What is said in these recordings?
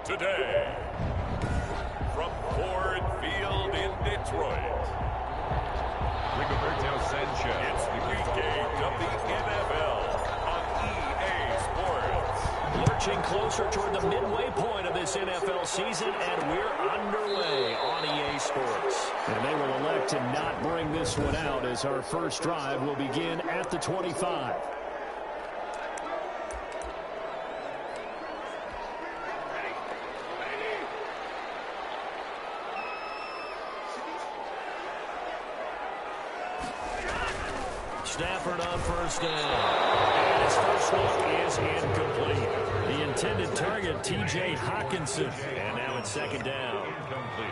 Today, from Ford Field in Detroit, Rigoberto Sanchez. It's the weekend of the NFL on EA Sports. Lurching closer toward the midway point of this NFL season, and we're underway on EA Sports. And they will elect to not bring this one out as our first drive will begin at the 25. Stafford on first down. And his first look is incomplete. The intended target, T.J. Hawkinson. And now it's second down. Incomplete.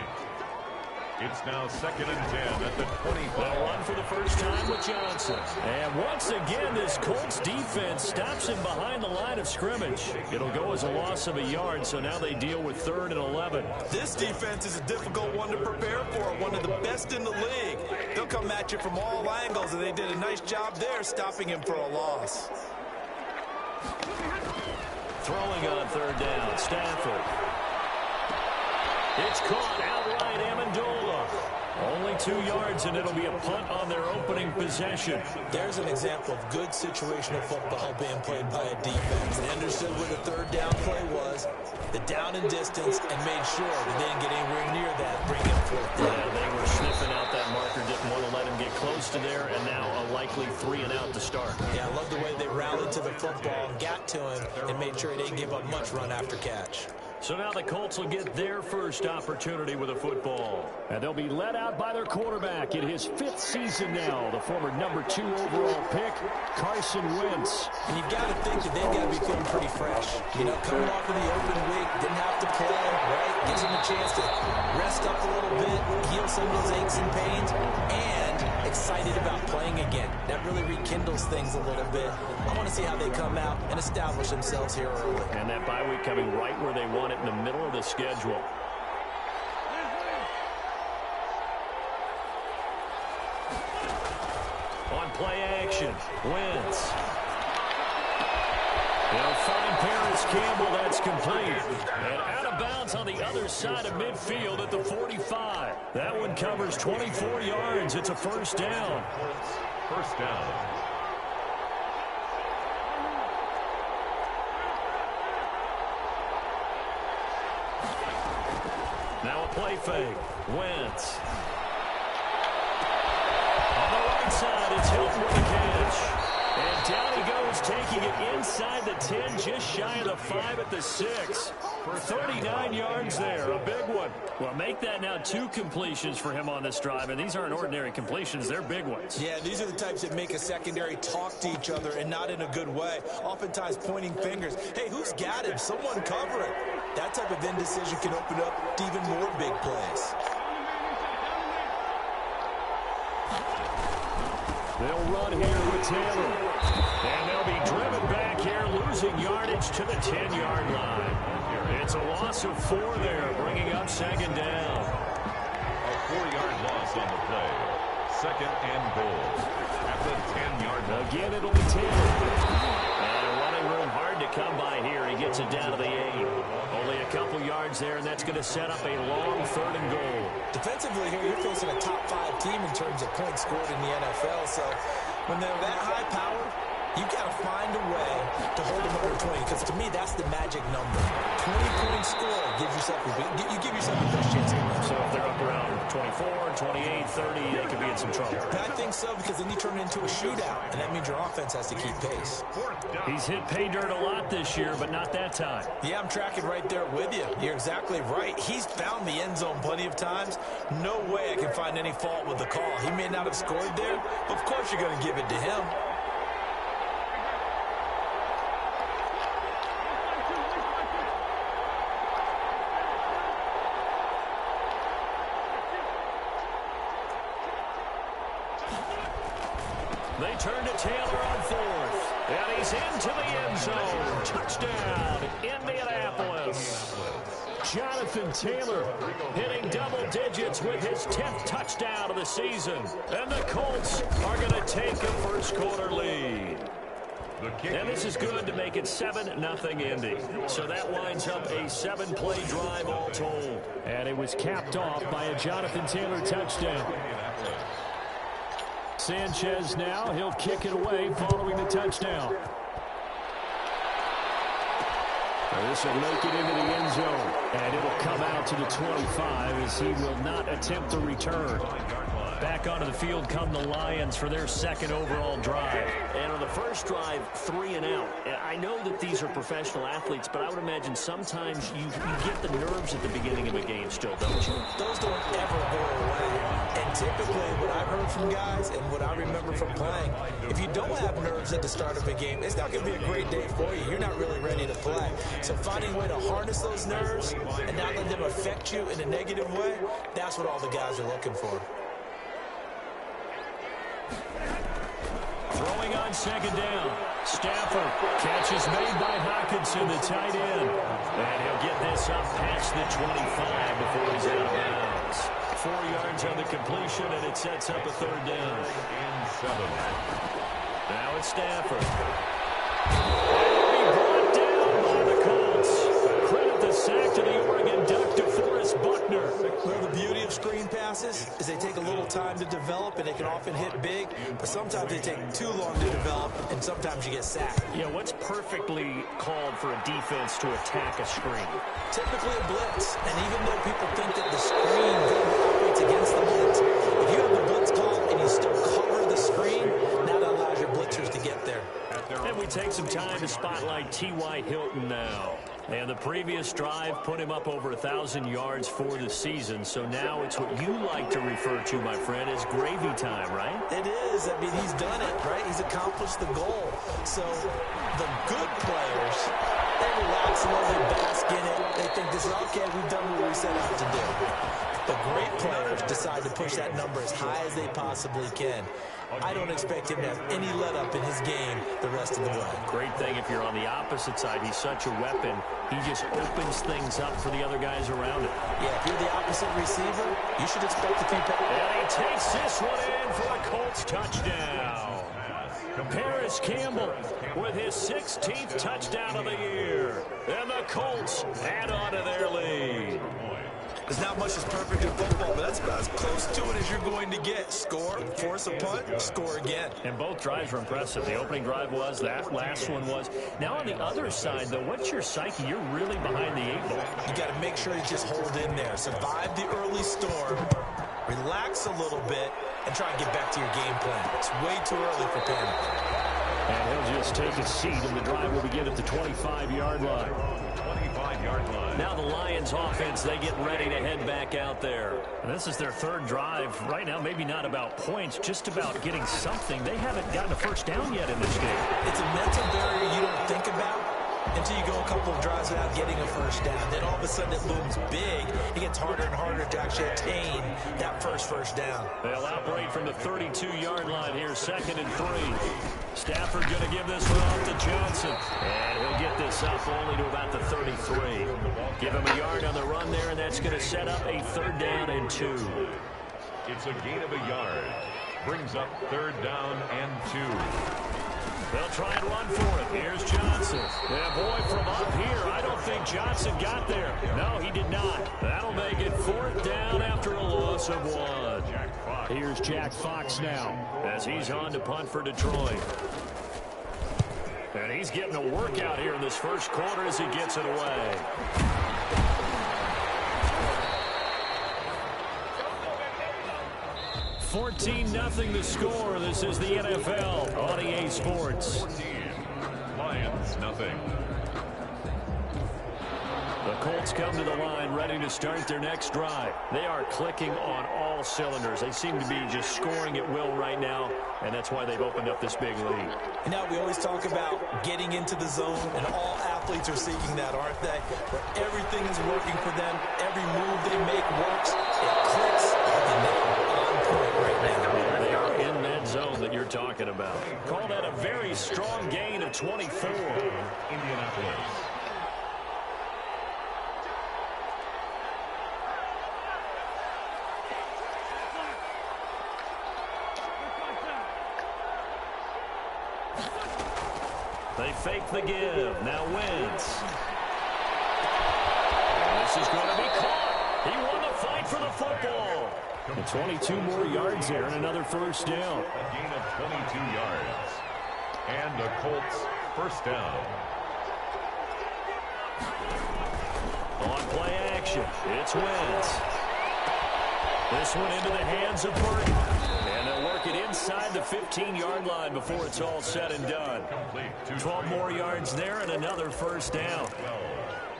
It's now 2nd and 10 at the 25. They'll run for the first time with Johnson. And once again, this Colts defense stops him behind the line of scrimmage. It'll go as a loss of a yard, so now they deal with 3rd and 11. This defense is a difficult one to prepare for, one of the best in the league. They'll come at you from all angles, and they did a nice job there stopping him for a loss. Throwing on 3rd down, Stafford. It's caught outright, Amendola. Only 2 yards, and it'll be a punt on their opening possession. There's an example of good situational football being played by a defense. They understood where the 3rd down play was, the down and distance, and made sure that they didn't get anywhere near that, bringing 4th down. Yeah, they were sniffing out that marker, didn't want to let him get close to there, and now a likely 3 and out to start. Yeah, I love the way they rallied to the football, got to him, and made sure he didn't give up much run after catch. So now the Colts will get their first opportunity with a football. And they'll be led out by their quarterback in his 5th season now, the former number 2 overall pick, Carson Wentz. And you've got to think that they've got to be feeling pretty fresh. You know, coming off of the open week, didn't have to play, right? Gives them a chance to rest up a little bit, heal some of those aches and pains, and excited about playing again. That really rekindles things a little bit. I want to see how they come out and establish themselves here early. And that bye week coming right where they want it, in the middle of the schedule. On play action, Wentz. They'll find Paris Campbell. That's complete. And out of bounds on the other side of midfield at the 45. That one covers 24 yards. It's a first down. First down. Now a play fake. Wentz. On the right side, it's Hilton with the catch. And down he goes, taking it inside the 10, just shy of the 5 at the 6. For 39 yards there, a big one. Well, make that now 2 completions for him on this drive, and these aren't ordinary completions. They're big ones. Yeah, these are the types that make a secondary talk to each other, and not in a good way. Oftentimes pointing fingers. Hey, who's got him? Someone cover it. That type of indecision can open up to even more big plays. They'll run here with Taylor. And they'll be driven back here, losing yardage to the 10-yard line. It's a loss of 4 there, bringing up 2nd down. A 4-yard loss on the play. 2nd and goal at the 10-yard line. Again, it'll be Taylor. And running room hard to come by here. He gets it down to the 8. Only a couple yards there, and that's going to set up a long 3rd and goal. Defensively here, you're facing a top 5 team in terms of points scored in the NFL. So when they're that high powered, you've got to find a way to hold them under 20, because to me, that's the magic number. 20-point score gives yourself you give yourself the best chance to win. So if they're up around 24, 28, 30, they could be in some trouble. I think so, because then you turn it into a shootout, and that means your offense has to keep pace. He's hit pay dirt a lot this year, but not that time. Yeah, I'm tracking right there with you. You're exactly right. He's found the end zone plenty of times. No way I can find any fault with the call. He may not have scored there, but of course you're going to give it to him. They turn to Taylor on 4th. And he's into the end zone. Touchdown, Indianapolis. Jonathan Taylor hitting double digits with his 10th touchdown of the season. And the Colts are going to take a first quarter lead. And this is good to make it 7-0 Indy. So that winds up a 7-play drive all told. And it was capped off by a Jonathan Taylor touchdown. Sanchez now, he'll kick it away following the touchdown. This will make it into the end zone. And it'll come out to the 25 as he will not attempt the return. Back onto the field come the Lions for their second overall drive. And on the first drive, 3 and out. I know that these are professional athletes, but I would imagine sometimes you get the nerves at the beginning of a game still, don't you? Those don't ever go away. And typically what I've heard from guys and what I remember from playing, if you don't have nerves at the start of a game, it's not going to be a great day for you. You're not really ready to play. So finding a way to harness those nerves and not let them affect you in a negative way, that's what all the guys are looking for. Throwing on second down. Stafford. Catch is made by Hockenson, the tight end. And he'll get this up past the 25 before he's out of bounds. 4 yards on the completion, and it sets up a third down. Now it's Stafford. Brought down by the Colts. Credit the sack to the Oregon Duck, DeForest Buckner. Well, the beauty of screen passes is they take a little time to develop, and they can often hit big, but sometimes they take too long to develop, and sometimes you get sacked. Yeah, what's perfectly called for a defense to attack a screen? Typically a blitz, and even though people think that the screen operates against the blitz, if you have the blitz call and you still cover the screen, now that allows your blitzers to get there. And we take some time to spotlight T.Y. Hilton now. And the previous drive put him up over 1,000 yards for the season. So now it's what you like to refer to, my friend, as gravy time, right? It is. I mean, he's done it, right? He's accomplished the goal. So the good players, they relax a little, they bask in it. They think this is, okay, we've done what we set out to do. The great players decide to push that number as high as they possibly can. I don't expect him to have any let-up in his game the rest of the way. Great thing if you're on the opposite side. He's such a weapon. He just opens things up for the other guys around him. Yeah, if you're the opposite receiver, you should expect a few passes. And he takes this one in for a Colts touchdown. Paris Campbell with his 16th touchdown of the year. And the Colts add on to their lead. There's not much that's perfect in football, but that's about as close to it as you're going to get. Score, force a punt, score again. And both drives were impressive. The opening drive was, that last one was. Now on the other side, though, what's your psyche? You're really behind the 8 ball. You got to make sure you just hold in there. Survive the early storm, relax a little bit, and try and get back to your game plan. It's way too early for panic. And he'll just take a seat, and the drive will begin at the 25-yard line. 25-yard line. Now the Lions offense, they get ready to head back out there. And this is their third drive. Right now, maybe not about points, just about getting something. They haven't gotten a first down yet in this game. It's a mental barrier you don't think about until you go a couple of drives without getting a first down. Then all of a sudden it looms big. It gets harder and harder to actually attain that first down. They'll operate from the 32-yard line here, 2nd and 3. Stafford going to give this one off to Johnson. And he'll get this up only to about the 33. Give him a yard on the run there, and that's going to set up a 3rd down and 2. It's a gain of a yard. Brings up 3rd down and 2. They'll try and run for it. Here's Johnson. Yeah, boy, from up here, I don't think Johnson got there. No, he did not. That'll make it 4th down after a loss of 1. Here's Jack Fox now as he's on to punt for Detroit. And he's getting a workout here in this first quarter as he gets it away. $14-0 the score. This is the NFL on EA Sports. 14. Lions, nothing. The Colts come to the line ready to start their next drive. They are clicking on all cylinders. They seem to be just scoring at will right now, and that's why they've opened up this big lead. You know, we always talk about getting into the zone, and all athletes are seeking that, aren't they? Where everything is working for them. Every move they make works. It clicks, and they are on point right now. And they are in that zone that you're talking about. Call that a very strong gain of 24. Indianapolis. They fake the give. Now Wentz. This is going to be caught. He won the fight for the football. And 22 more yards there and another first down. A gain of 22 yards. And the Colts first down. On play action, it's Wentz. This one into the hands of Burton. And they'll work it inside the 15-yard line before it's all said and done. 12 more yards there and another first down.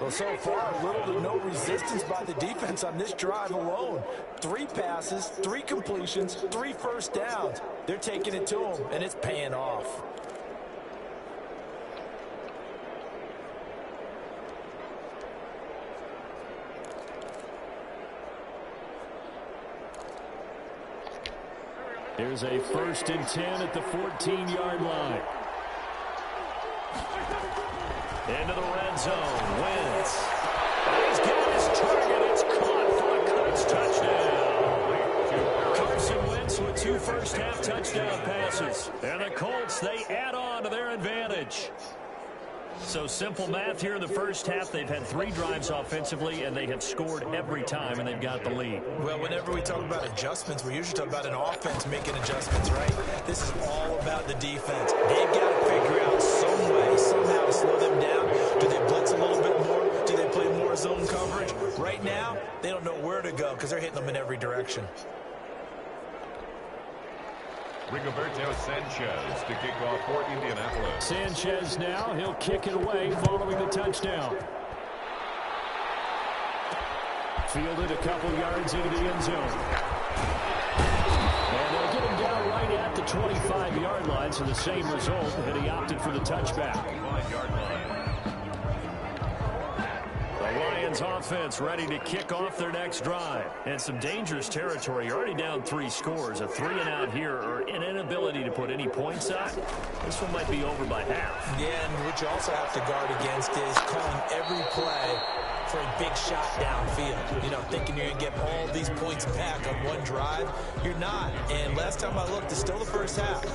Well, so far, little to no resistance by the defense on this drive alone. 3 passes, 3 completions, 3 first downs. They're taking it to them, and it's paying off. Here's a 1st and 10 at the 14-yard line. Into the red zone. Wentz. He's got his target. It's caught for a Colts touchdown. Carson Wentz with 2 first-half touchdown passes. And the Colts, they add on to their advantage. So simple math here in the first half. They've had 3 drives offensively, and they have scored every time, and they've got the lead. Well, whenever we talk about adjustments, we usually talk about an offense making adjustments, right? This is all about the defense. They've got to figure out some way, somehow to slow them down. Do they blitz a little bit more? Do they play more zone coverage? Right now, they don't know where to go because they're hitting them in every direction. Rigoberto Sanchez to kick off for Indianapolis. Sanchez now, he'll kick it away following the touchdown. Fielded a couple yards into the end zone. And they'll get him down right at the 25-yard line, so the same result, and he opted for the touchback. 5-yard line. The Lions offense ready to kick off their next drive. And some dangerous territory. You're already down 3 scores. A 3-and-out here or an inability to put any points up. This one might be over by half. Yeah, and what you also have to guard against is calling every play for a big shot downfield. You know, thinking you're going to get all these points back on one drive. You're not. And last time I looked, it's still the first half.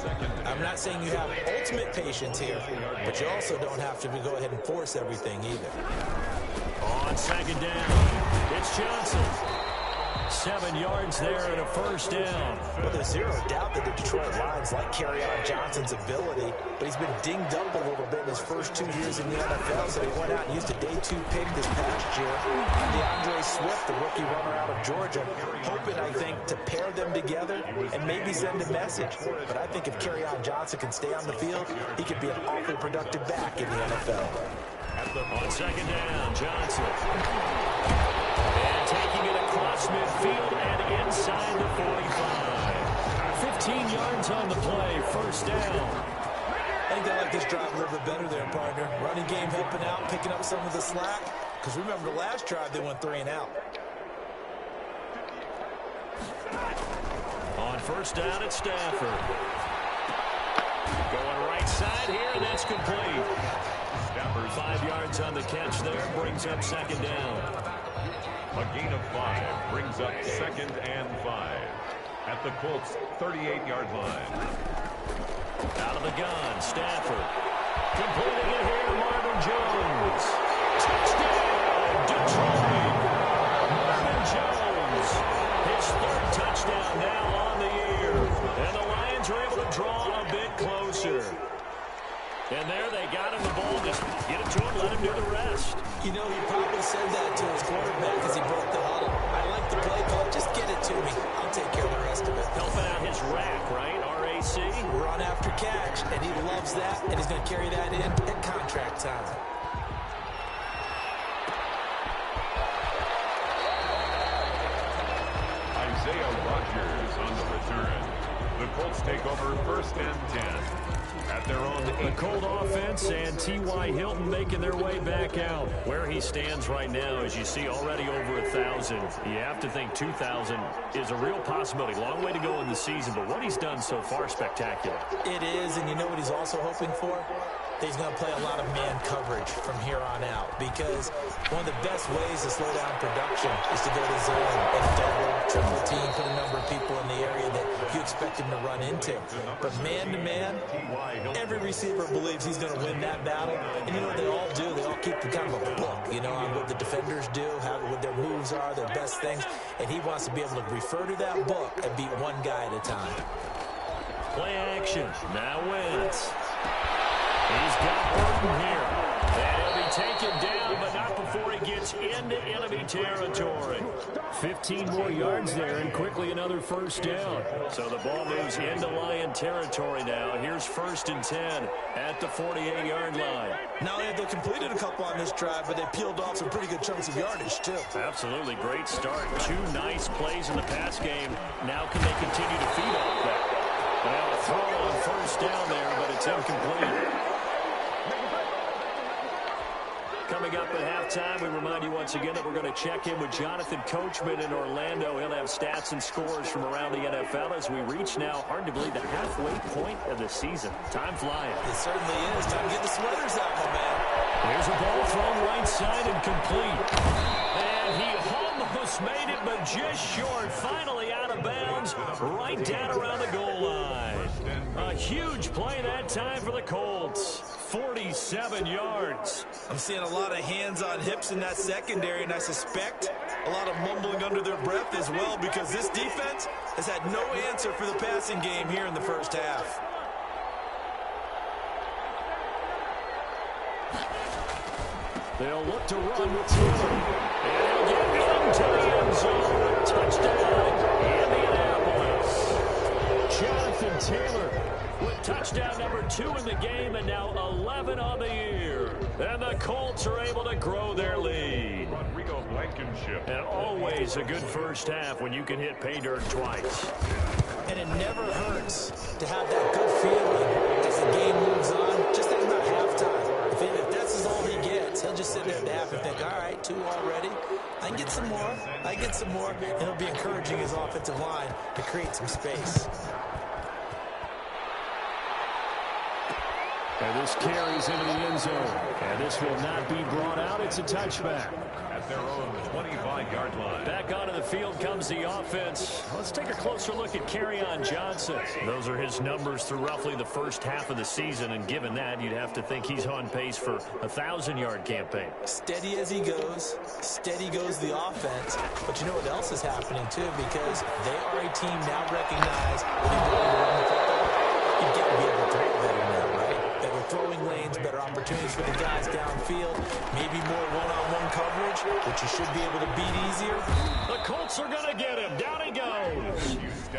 I'm not saying you have ultimate patience here, but you also don't have to go ahead and force everything either. On 2nd down, it's Johnson. 7 yards there and a first down. Well, there's zero doubt that the Detroit Lions like Kerryon Johnson's ability, but he's been dinged up a little bit in his first 2 years in the NFL, so he went out and used a day 2 pick this past year. DeAndre Swift, the rookie runner out of Georgia, hoping, I think, to pair them together and maybe send a message. But I think if Kerryon Johnson can stay on the field, he could be an awfully productive back in the NFL. On 2nd down, Johnson. And taking it across midfield and inside the 45. 15 yards on the play, first down. I think they like this drive a little bit better there, partner. Running game helping out, picking up some of the slack. Because remember, the last drive they went 3 and out. On first down, it's Stafford. Going right side here, and that's complete. 5 yards on the catch there, brings up 2nd down. A gain of 5 brings up 2nd and 5 at the Colts 38-yard line. Out of the gun, Stafford. Completing it here to Marvin Jones. Touchdown, Detroit. Marvin Jones. His 3rd touchdown now on the year. And the Lions are able to draw a bit closer. And there they got him the ball. Just get it to him, let him do the rest. You know, he probably said that to his quarterback as he broke the huddle. I like the play call. Just get it to me. I'll take care of the rest of it. Helping out his rack, right? RAC. Run after catch, and he loves that, and he's going to carry that in at contract time. Isaiah Rodgers on the return. The Colts take over 1st and 10 at their own. The Colt offense and T.Y. Hilton making their way back out. Where he stands right now, as you see, already over 1,000. You have to think 2,000 is a real possibility. Long way to go in the season, but what he's done so far, spectacular. It is, and you know what he's also hoping for? that he's going to play a lot of man coverage from here on out, because one of the best ways to slow down production is to go to zone and double, triple team, put a number of people in the area that you expect him to run into. But man-to-man, every receiver believes he's going to win that battle. And you know what they all do? They all keep kind of a book, you know, on what the defenders do, what their moves are, their best things. And he wants to be able to refer to that book and beat one guy at a time. Play action. Now Wentz. He's got Burton here. And he'll be taken down, but not before he gets into enemy territory. 15 more yards there, and quickly another first down. So the ball moves into Lion territory now. Here's 1st and 10 at the 48-yard line. Not only have they completed a couple on this drive, but they peeled off some pretty good chunks of yardage, too. Absolutely. Great start. 2 nice plays in the pass game. Now can they continue to feed off that? Well, a throw on 1st down there, but it's incomplete. Coming up at halftime, we remind you once again that we're going to check in with Jonathan Coachman in Orlando. He'll have stats and scores from around the NFL as we reach now, hard to believe, the halfway point of the season. Time flying. It certainly is. Time to get the sweaters out, my man. Here's a ball thrown right side and complete. And he almost made it, but just short. Finally out of bounds, right down around the goal line. A huge play that time for the Colts. 47 yards. I'm seeing a lot of hands on hips in that secondary, and I suspect a lot of mumbling under their breath as well, because this defense has had no answer for the passing game here in the first half. They'll look to run with Taylor. And he'll get into the end zone. Touchdown, Indianapolis. Jonathan Taylor with touchdown number 2 in the game, and now 11 on the year. And the Colts are able to grow their lead. And always a good first half when you can hit pay dirt twice. And it never hurts to have that good feeling as the game moves on. Just think about halftime. If that's all he gets, he'll just sit there at the half and think, all right, 2 already. I can get some more. I get some more. And he'll be encouraging his offensive line to create some space. And this carries into the end zone. And this will not be brought out. It's a touchback. At their own 25-yard line. Back onto the field comes the offense. Let's take a closer look at Kerryon Johnson. Those are his numbers through roughly the first half of the season. And given that, you'd have to think he's on pace for a 1,000-yard campaign. Steady as he goes. Steady goes the offense. But you know what else is happening, too? Because they are a team now recognized when they're going to run the football. You've got to be able to throw better now, right? Better throwing lanes, better opportunities for the guys downfield, maybe more one-on-one coverage, which you should be able to beat easier. The Colts are going to get him. Down he goes.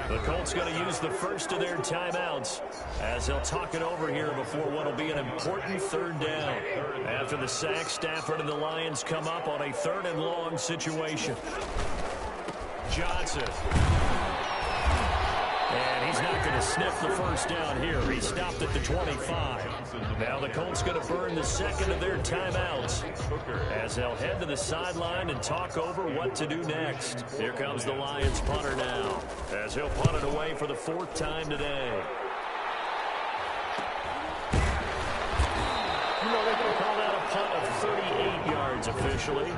The Colts going to use the first of their timeouts as they'll talk it over here before what will be an important 3rd down. After the sack, Stafford and the Lions come up on a 3rd and long situation. Johnson. And he's not going to sniff the first down here. He stopped at the 25. Now the Colts going to burn the second of their timeouts as they'll head to the sideline and talk over what to do next. Here comes the Lions punter now as he'll punt it away for the 4th time today. You know, they're going to call that a punt of 38 yards officially.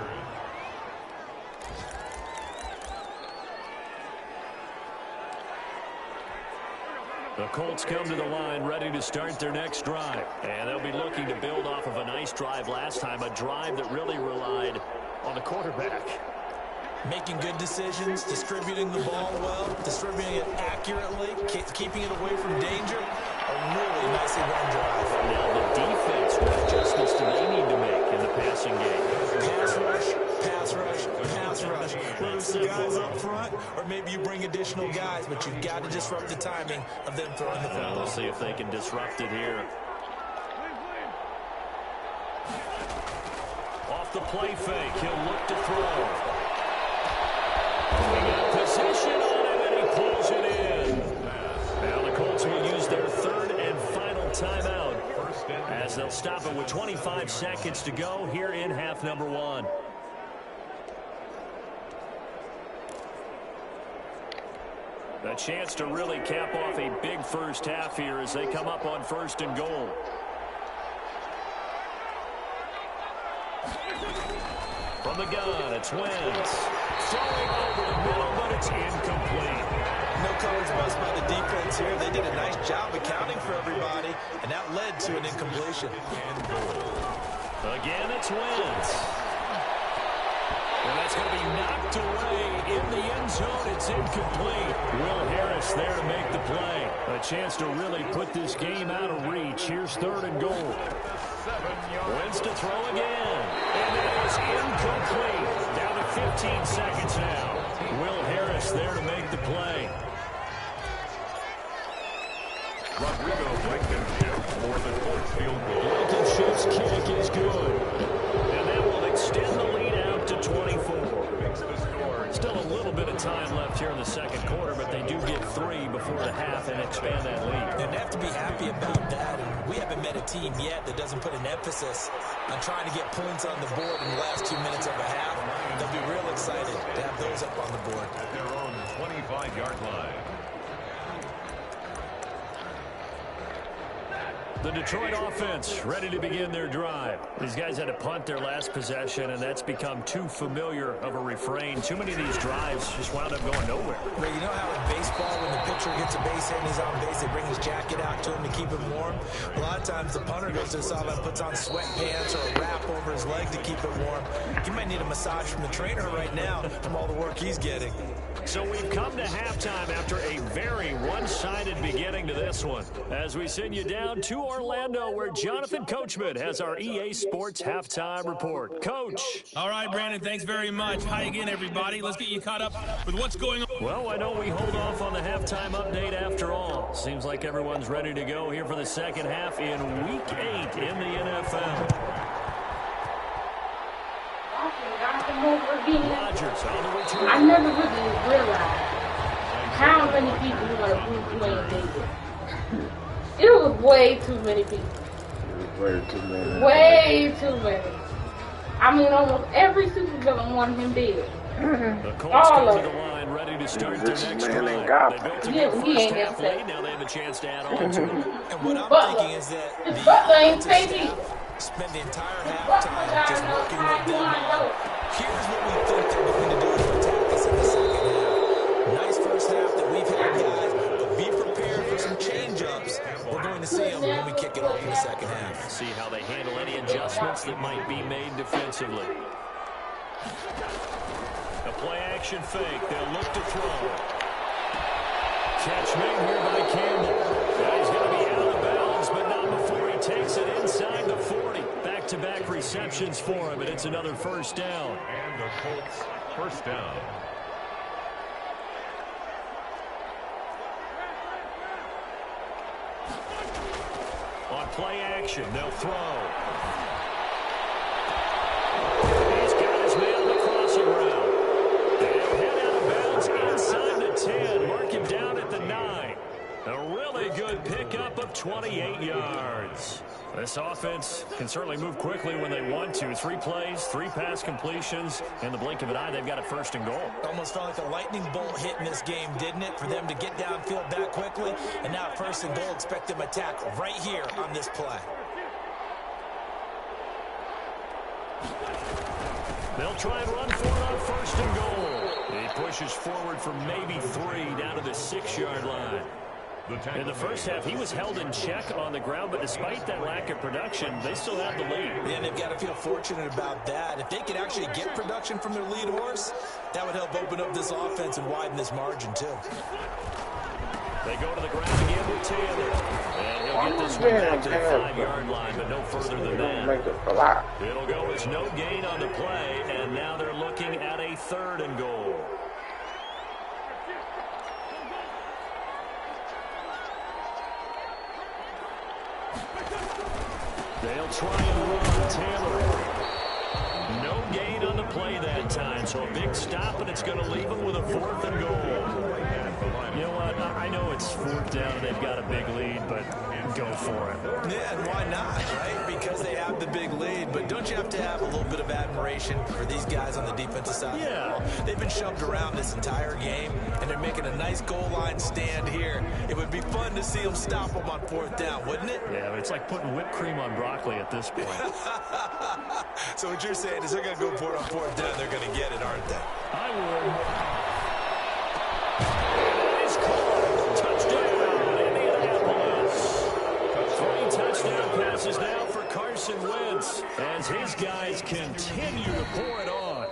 The Colts come to the line ready to start their next drive. And they'll be looking to build off of a nice drive last time, a drive that really relied on the quarterback. Making good decisions, distributing the ball well, distributing it accurately, keeping it away from danger. A really nicely run drive. Now the defense, what adjustments do they need to make in the passing game? Pass rush, pass rush, pass rush. Whether it's the guys up front or maybe you bring additional guys, but you've got to disrupt the timing of them throwing the football. We'll see if they can disrupt it here. Off the play fake, he'll look to throw. We got possession on him, and he pulls it in. Now the Colts will use their 3rd and final timeout as they'll stop it with 25 seconds to go here in half number 1. A chance to really cap off a big first half here as they come up on 1st and goal. From the gun, it's Wentz. Throwing over the middle, but it's incomplete. No coverage bust by the defense here. They did a nice job accounting for everybody, and that led to an incompletion. Again, it's Wentz. And that's going to be knocked away in the end zone. It's incomplete. Will Harris there to make the play. A chance to really put this game out of reach. Here's 3rd and goal. Wentz to throw again. And that is incomplete. Down to 15 seconds now. Will Harris there to make the play. Rodrigo Blankenship for the Colts field goal. Blankenship's kick is good. And that will extend the lead out to 24. Still a little bit of time left here in the second quarter, but they do get 3 before the half and expand that lead. And they have to be happy about that. And we haven't met a team yet that doesn't put an emphasis on trying to get points on the board in the last 2 minutes of a half. They'll be real excited to have those up on the board. At their own 25-yard line. The Detroit offense ready to begin their drive. These guys had to punt their last possession, and that's become too familiar of a refrain. Too many of these drives just wound up going nowhere. But you know how in baseball, when the pitcher gets a base hit and he's on base, they bring his jacket out to him to keep him warm? A lot of times the punter goes to the sideline, puts on sweatpants or a wrap over his leg to keep it warm. He might need a massage from the trainer right now from all the work he's getting. So we've come to halftime after a very one-sided beginning to this one. As we send you down to Orlando, where Jonathan Coachman has our EA Sports halftime report. Coach. All right, Brandon, thanks very much. Hi again, everybody. Let's get you caught up with what's going on. Well, why don't we hold off on the halftime update after all? Seems like everyone's ready to go here for the second half in Week 8 in the NFL. Rodgers on the return. I never really realized how many people were playing David. It was way too many people. Way too many. Way too many. I mean, almost every supervillain wanted him dead. The Colts All come of to the them. line, ready to start their This next man drive. ain't got They built a Yeah, good he first ain't half got that. lead. Now they have a chance to add on to it. And what I'm Butler. thinking is that His the Butler ain't offensive baby. staff spend the entire Butler halftime got just no working time, with them you wanna on, know. here's what we think they're going to do to attack us in the second half. Nice first half that we've had, guys, but be prepared for some change-ups. We're going to see them when we kick it off in the second half. See how they handle any adjustments that might be made defensively. A play-action fake. They'll look to throw. Catch made here by Campbell. Now he's going to be out of bounds, but not before he takes it inside the 40. Back-to-back receptions for him, and it's another first down. And the Colts first down. On play action, they'll throw. He's got his man on the crossing route. They'll head out of bounds inside the 10. Mark him down at the 9. A really good pickup of 28 yards. This offense can certainly move quickly when they want to. 3 plays, 3 pass completions. In the blink of an eye, they've got a first and goal. Almost felt like a lightning bolt hit in this game, didn't it? For them to get downfield that quickly. And now first and goal, expect them to attack right here on this play. They'll try and run for it on first and goal. He pushes forward for maybe 3 down to the 6-yard line. In the first half, he was held in check on the ground, but despite that lack of production, they still have the lead. And they've got to feel fortunate about that. If they could actually get production from their lead horse, that would help open up this offense and widen this margin, too. They go to the ground again with Taylor. And he'll get this one back to the 5-yard line, but no further than that. It'll go as no gain on the play, and now they're looking at a 3rd and goal. They'll try and run Taylor. No gain on the play that time, so a big stop, and it's going to leave them with a 4th and goal. the line. You know what? I know it's 4th down and they've got a big lead, but go for it. Yeah, and why not, right? Because they have the big lead. But don't you have to have a little bit of admiration for these guys on the defensive side? Yeah. They've been shoved around this entire game, and they're making a nice goal line stand here. It would be fun to see them stop them on 4th down, wouldn't it? Yeah, but it's like putting whipped cream on broccoli at this point. So what you're saying is they're going to go for it on 4th down. They're going to get it, aren't they? I would. It's called. Touchdown, Indianapolis. 3 touchdown passes now for Carson Wentz as his guys continue to pour it on.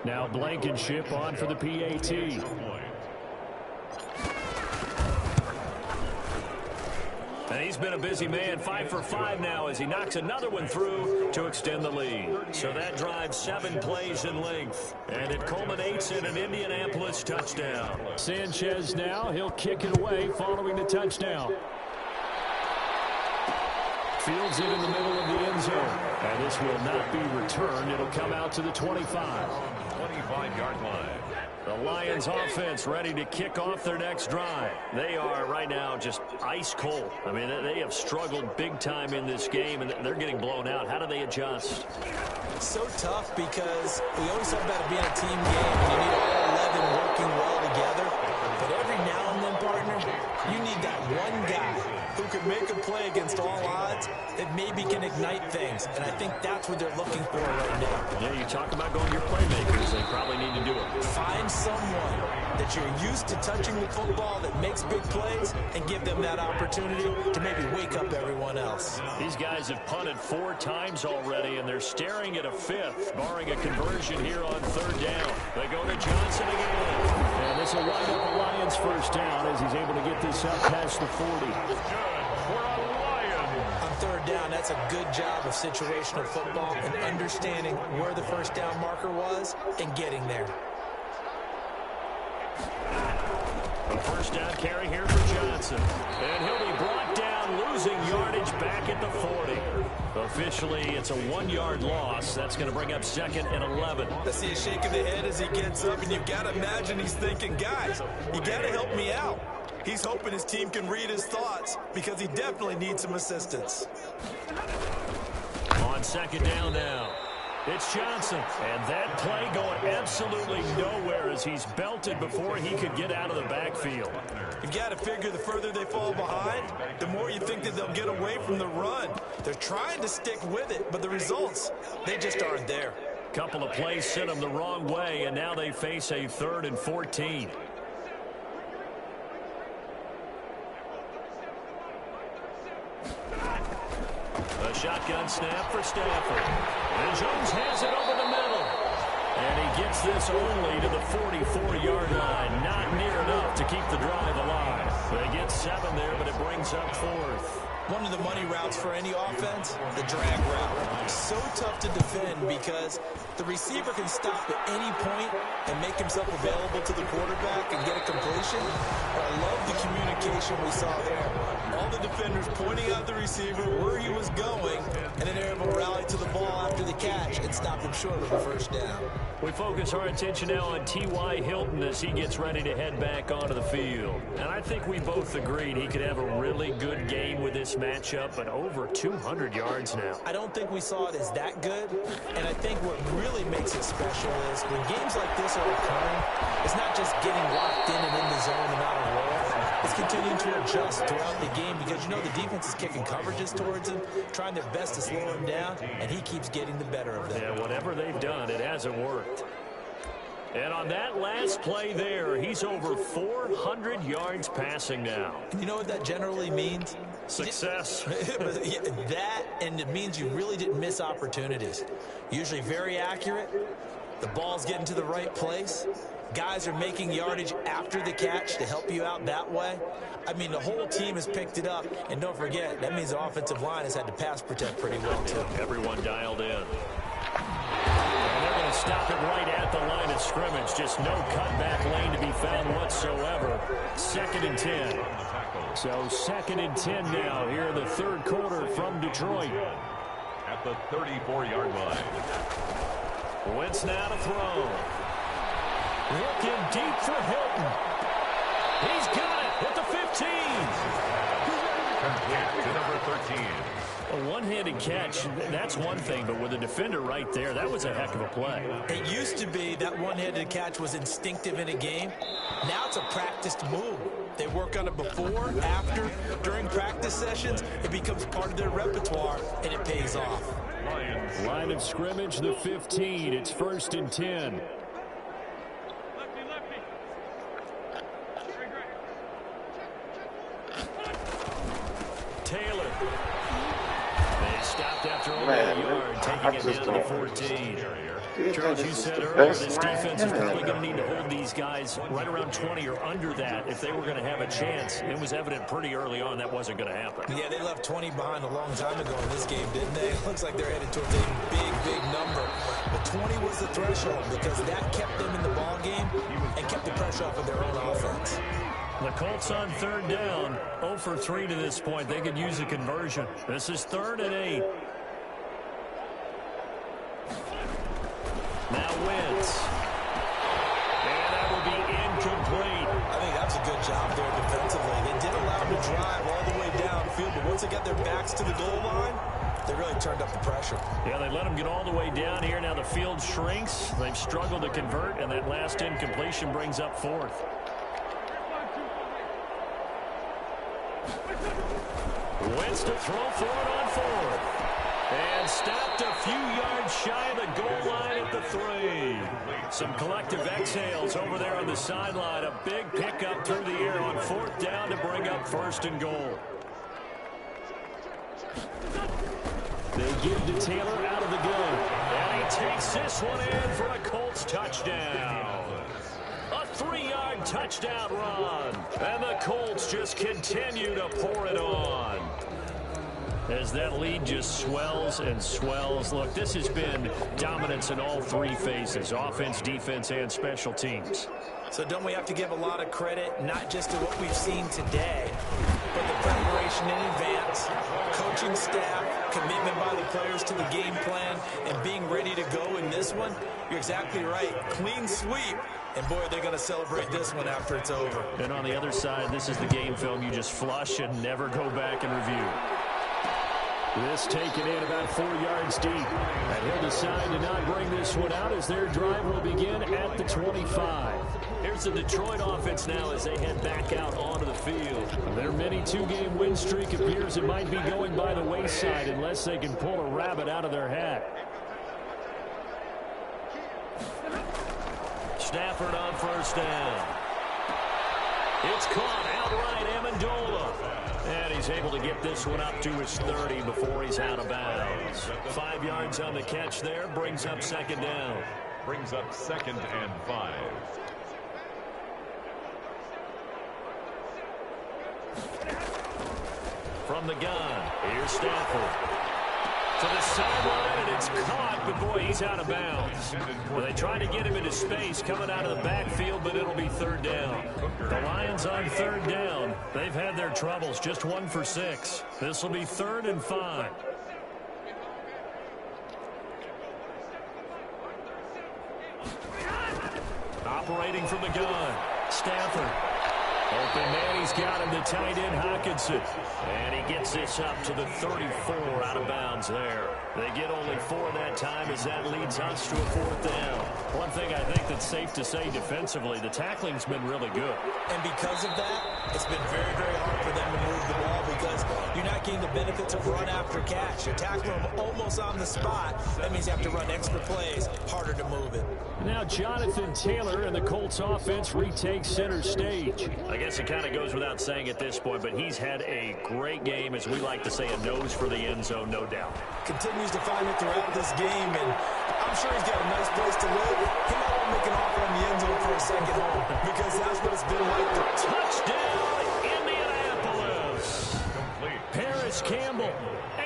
Now Blankenship on for the PAT. And he's been a busy man, 5 for 5 now as he knocks another one through to extend the lead. So that drives 7 plays in length. And it culminates in an Indianapolis touchdown. Sanchez now, he'll kick it away following the touchdown. Fields it in the middle of the end zone. And this will not be returned. It'll come out to the 25. 25-yard line. The Lions offense ready to kick off their next drive. They are right now just ice cold. I mean, they have struggled big time in this game, and they're getting blown out. How do they adjust? So tough because we always talk about it being a team game, and you need all 11 working well together. But every now and then, partner, you need that one guy who can make a play against all odds that maybe can ignite things. And I think that's what they're looking for right now. Yeah, you talk about going your playmakers. They probably need to do it. Find someone that you're used to touching the football that makes big plays and give them that opportunity to maybe wake up everyone else. These guys have punted 4 times already, and they're staring at a 5th, barring a conversion here on 3rd down. They go to Johnson again. And this will wind up a Lions first down as he's able to get this up past the 40. On 3rd down, that's a good job of situational football and understanding where the first down marker was and getting there. A first down carry here for Johnson. And he'll be brought down, losing yardage back at the 40. Officially, it's a 1-yard loss. That's going to bring up 2nd and 11. I see a shake of the head as he gets up, and you've got to imagine he's thinking, guys, you got to help me out. He's hoping his team can read his thoughts because he definitely needs some assistance. On 2nd down now. It's Johnson, and that play going absolutely nowhere as he's belted before he could get out of the backfield. You've got to figure the further they fall behind, the more you think that they'll get away from the run. They're trying to stick with it, but the results, they just aren't there. Couple of plays sent them the wrong way, and now they face a 3rd and 14. A shotgun snap for Stafford. And Jones has it over the middle. And he gets this only to the 44-yard line. Not near enough to keep the drive alive. They get 7 there, but it brings up 4th. One of the money routes for any offense, the drag route. So tough to defend because the receiver can stop at any point and make himself available to the quarterback and get a completion. But I love the communication we saw there. All the defenders pointing out the receiver where he was going, and then they're able to rally to the ball after the catch and stop him short of a first down. We focus our attention now on T.Y. Hilton as he gets ready to head back onto the field. And I think we both agreed he could have a really good game with this matchup, but over 200 yards now. I don't think we saw it as that good, and I think what really makes it special is when games like this are occurring, it's not just getting locked in and in the zone and out of roll. It's continuing to adjust throughout the game because, you know, the defense is kicking coverages towards him, trying their best to slow him down, and he keeps getting the better of them. Yeah, whatever they've done, it hasn't worked. And on that last play there, he's over 400 yards passing now. You know what that generally means? Success. That, and it means you really didn't miss opportunities. Usually very accurate. The ball's getting to the right place. Guys are making yardage after the catch to help you out that way. I mean, the whole team has picked it up. And don't forget, that means the offensive line has had to pass protect pretty well, too. Everyone dialed in. And they're going to stop it right at the line of scrimmage. Just no cutback lane to be found whatsoever. 2nd and 10. So 2nd and 10 now here in the 3rd quarter from Detroit. At the 34-yard line. Wentz now to throw. Looking deep for Hilton. He's got it at the 15. Complete to number 13. A one-handed catch, that's one thing, but with a defender right there, that was a heck of a play. It used to be that one-handed catch was instinctive in a game. Now it's a practiced move. They work on it before, after, during practice sessions. It becomes part of their repertoire, and it pays off. Lions. Line of scrimmage, the 15. It's 1st and 10. Taylor. They stopped after only a yard, taking it down to the 14. Charles, you said earlier this defense is probably going to need to hold these guys right around 20 or under that if they were going to have a chance. It was evident pretty early on that wasn't going to happen. Yeah, they left 20 behind a long time ago in this game, didn't they? It looks like they're headed towards a big, big number. But 20 was the threshold because that kept them in the ball game and kept the pressure off of their own offense. The Colts on 3rd down, 0 for 3 to this point. They could use a conversion. This is 3rd and 8. Now Wentz. And that will be incomplete. I think that's a good job there defensively. They did allow them to drive all the way downfield, but once they got their backs to the goal line, they really turned up the pressure. Yeah, they let them get all the way down here. Now the field shrinks. They've struggled to convert, and that last incompletion brings up 4th. Wentz to throw for it on 4th. And stopped a few yards shy of the goal line at the 3. Some collective exhales over there on the sideline. A big pickup through the air on 4th down to bring up 1st and goal. They give to Taylor out of the gun. And he takes this one in for a Colts touchdown. A 3-yard touchdown run. And the Colts just continue to pour it on. As that lead just swells and swells. Look, this has been dominance in all 3 phases, offense, defense, and special teams. So don't we have to give a lot of credit, not just to what we've seen today, but the preparation in advance, coaching staff, commitment by the players to the game plan, and being ready to go in this one? You're exactly right. Clean sweep. And, boy, they're going to celebrate this one after it's over. And on the other side, this is the game film you just flush and never go back and review. This taken in about 4 yards deep. And he'll decide to not bring this one out as their drive will begin at the 25. Here's the Detroit offense now as they head back out onto the field. Their mini 2-game win streak appears it might be going by the wayside unless they can pull a rabbit out of their hat. Stafford on 1st down. It's caught outright, Amendola. And he's able to get this one up to his 30 before he's out of bounds. 5 yards on the catch there, brings up 2nd down. Brings up 2nd and 5. From the gun, here's Stafford. To the sideline, and it's caught, but boy, he's out of bounds. Well, they tried to get him into space coming out of the backfield, but it'll be 3rd down. The Lions on 3rd down. They've had their troubles, just 1 for 6. This will be 3rd and 5. Operating from the gun, Stafford. Open man, he's got him, the tight end, Hockenson. And he gets this up to the 34 out of bounds there. They get only 4 that time as that leads us to a 4th down. One thing I think that's safe to say defensively, the tackling's been really good. And because of that, it's been very, very hard for them to move the ball because you're not getting the benefits of run after catch. You tackle them almost on the spot. That means you have to run extra plays, harder to move it. Now Jonathan Taylor and the Colts offense retake center stage. I guess it kind of goes without saying at this point, but he's had a great game, as we like to say, a nose for the end zone, no doubt. Continues to find it throughout this game, and I'm sure he's got a nice place to live. He might want to make an offer on the end zone for a second home, because that's what it's been like. Touchdown, Indianapolis! Paris Campbell,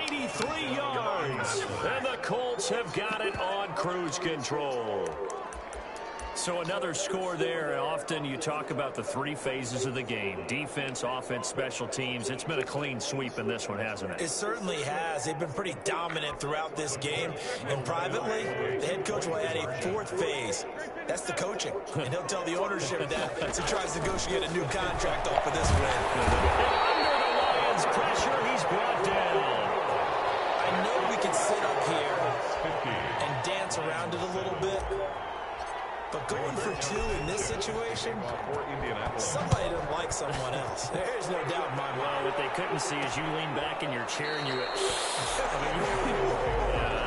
83 yards, and the Colts have got it on cruise control. So another score there. Often you talk about the three phases of the game: defense, offense, special teams. It's been a clean sweep in this one, hasn't it? It certainly has. They've been pretty dominant throughout this game. And privately, the head coach will add a fourth phase. That's the coaching. And he'll tell the ownership that as he tries to negotiate a new contract off of this win. Under the Lions' pressure, he's brought down. I know we can sit up here and dance around it a little bit. But going for two in this situation, somebody doesn't like someone else. There's no doubt in my mind. Well, what they couldn't see is you lean back in your chair and you went,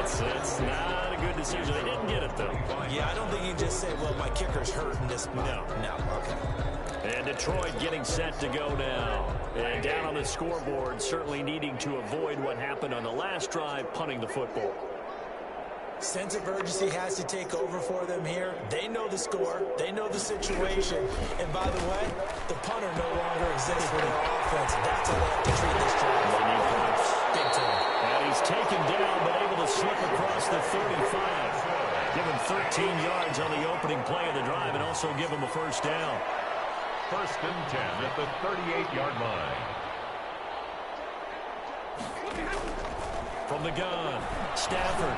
it's not a good decision. They didn't get it, though. Yeah, I don't think you can just say, well, my kicker's hurt in this spot. No, okay. And Detroit getting set to go now. And down on the scoreboard, certainly needing to avoid what happened on the last drive, punting the football. Sense of urgency has to take over for them here. They know the score. They know the situation. And by the way, the punter no longer exists for their offense. That's how they have to treat this drive. Big time. And he's taken down, but able to slip across the 35. Give him 13 yards on the opening play of the drive and also give him a first down. First and 10 at the 38-yard line. From the gun, Stafford.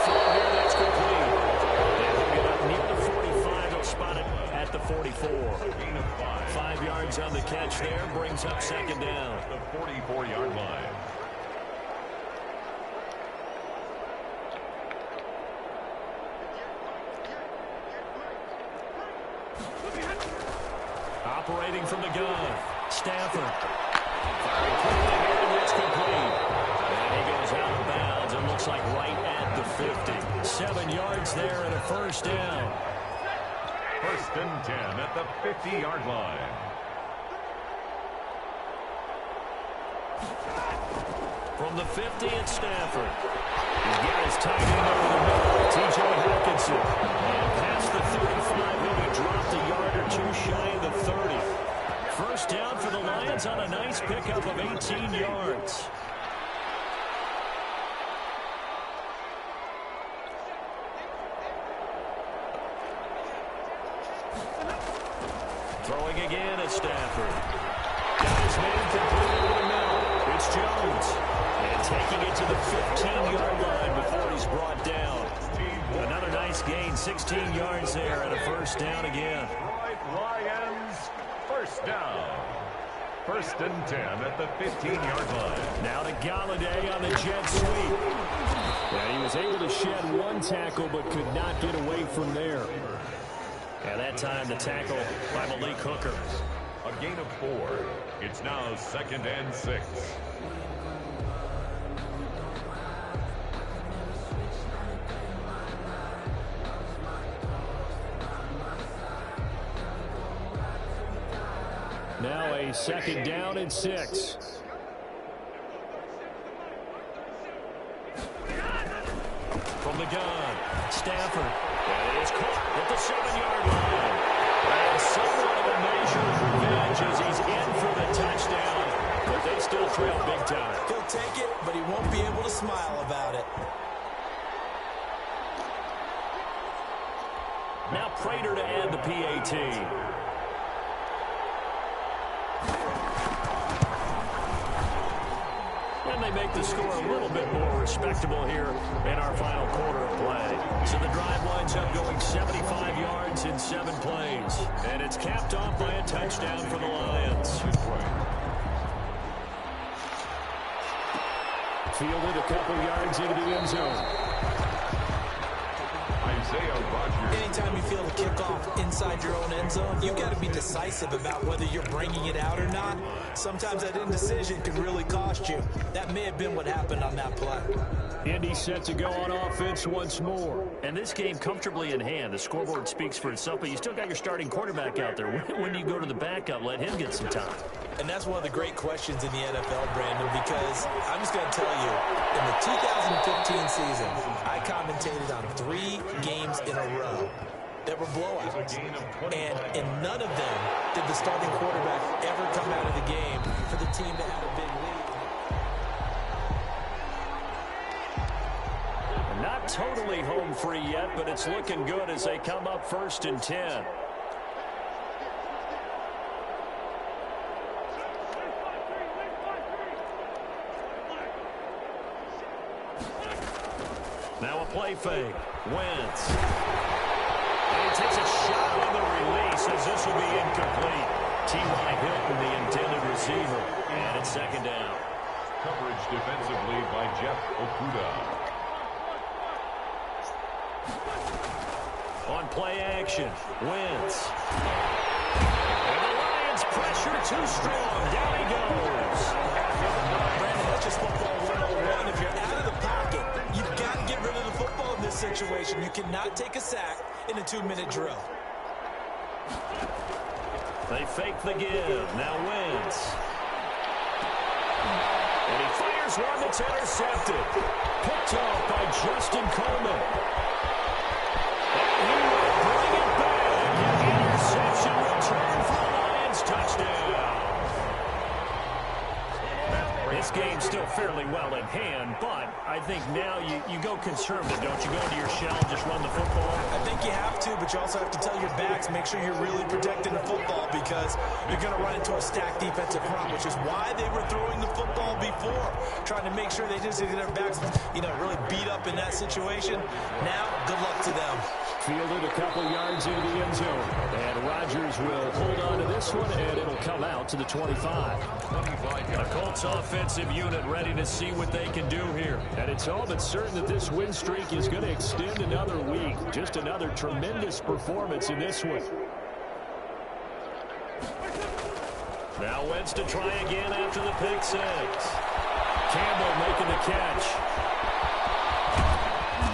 That's complete. And he'll get up near the 45. He'll spot it at the 44. 5 yards on the catch there. Brings up second down. The 44-yard line. Operating from the gun, Stafford. Firing quickly here, and it's complete. And he goes out of bounds. It looks like right at the 50. 7 yards there and a first down. First and 10 at the 50-yard line. From the 50, it's Stafford. He's got his tight end over the middle, T.J. Hawkinson. And past the 35, maybe dropped a yard or two shy of the 30. First down for the Lions on a nice pickup of 18 yards. Throwing again at Stafford. Got his man complete over the middle. It's Jones. And taking it to the 15-yard line before he's brought down. Another nice gain, 16 yards there and a first down again. Lions, first down. First and 10 at the 15-yard line. Now to Galladay on the jet sweep. And he was able to shed one tackle but could not get away from there. And that time the tackle by Malik Hooker. A gain of 4. It's now second and 6. Now a second down and 6. From the gun, Stafford. And it's caught at the 7-yard line. And somewhat of a measure of revenge as he's in for the touchdown. But they still trail big time. He'll take it, but he won't be able to smile about it. Now Prater to add the PAT. And they make the score a little bit more respectable here in our final quarter of play. So the drive winds up going 75 yards in 7 plays. And it's capped off by a touchdown for the Lions. Fielded a couple yards into the end zone. Anytime you field a kickoff inside your own end zone, you've got to be decisive about whether you're bringing it out or not. Sometimes that indecision can really cost you. That may have been what happened on that play. Indy set to go on offense once more. And this game comfortably in hand. The scoreboard speaks for itself, but you still got your starting quarterback out there. When do you go to the backup? Let him get some time. And that's one of the great questions in the NFL, Brandon, because I'm just going to tell you, in the 2015 season, I commentated on 3 games in a row that were blowouts. And in none of them did the starting quarterback ever come out of the game for the team that had a big lead. Not totally home free yet, but it's looking good as they come up 1st and 10. Now a play fake. Wentz. And he takes a shot on the release as this will be incomplete. T.Y. Hilton, the intended receiver. And it's 2nd down. Coverage defensively by Jeff Okuda. On play action, Wentz. And the Lions pressure too strong. Down he goes. Brandon, that's just football 101. If you're out of the pocket, you've got to get rid of the football in this situation. You cannot take a sack in a 2-minute drill. They fake the give. Now Wentz. And he fires one that's intercepted. Picked off by Justin Coleman. And he will bring it back. Interception return for the Lions. Touchdown. This game's still fairly well in hand, but I think now you go conservative, don't you? Go into your shell and just run the football? I think you have to, but you also have to tell your backs, make sure you're really protecting the football because you're going to run into a stacked defensive front, which is why they were throwing the football before, trying to make sure they just get their backs, really beat up in that situation. Now, good luck to them. Fielded a couple yards into the end zone. And Rodgers will hold on to this one, and it'll come out to the 25. The Colts offensive unit ready to see what they can do here. And it's all but certain that this win streak is going to extend another week. Just another tremendous performance in this one. Now Wentz to try again after the pick six. Campbell making the catch.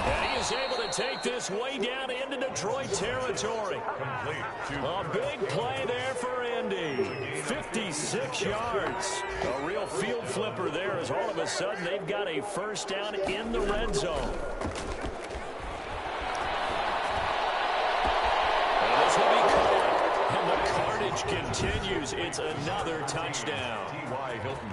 And he is able to take this way down into Detroit territory. A big play there for Indy. 56 yards. A real field flipper there as all of a sudden they've got a first down in the red zone. And this will be caught. And the carnage continues. It's another touchdown. T.Y. Hilton.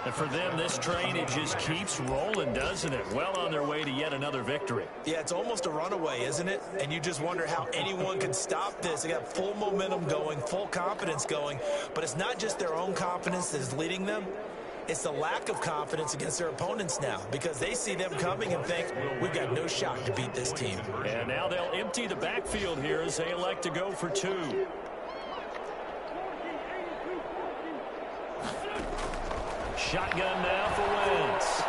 And for them, this train, it just keeps rolling, doesn't it? Well on their way to yet another victory. Yeah, it's almost a runaway, isn't it? And you just wonder how anyone can stop this. They got full momentum going, full confidence going. But it's not just their own confidence that is leading them. It's the lack of confidence against their opponents now because they see them coming and think, we've got no shot to beat this team. And now they'll empty the backfield here as they elect to go for two. Shotgun now for Wentz.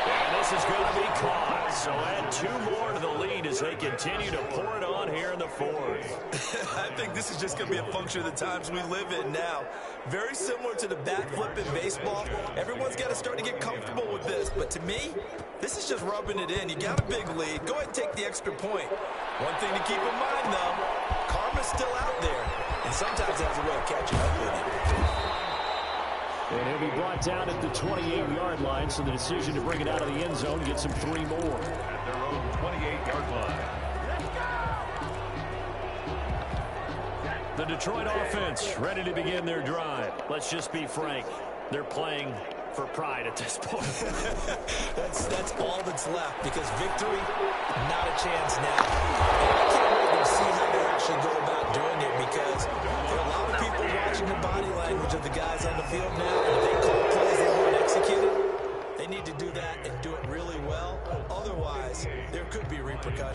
And this is going to be caught. So add 2 more to the lead as they continue to pour it on here in the fourth. I think this is just going to be a function of the times we live in now. Very similar to the bat flip in baseball. Everyone's got to start to get comfortable with this. But to me, this is just rubbing it in. You got a big lead. Go ahead and take the extra point. One thing to keep in mind, though, karma's still out there. And sometimes it has a way of catching up with you. And he'll be brought down at the 28-yard line, so the decision to bring it out of the end zone gets him 3 more. At their own 28-yard line. The Detroit offense ready to begin their drive. Let's just be frank. They're playing for pride at this point. that's all that's left because victory, not a chance now. And I can't wait to see how they actually go about doing it because there are a lot of people watching the body language of the guys on the field now. And if they call plays they want executed, they need to do that and do it really well. Otherwise, there could be repercussions.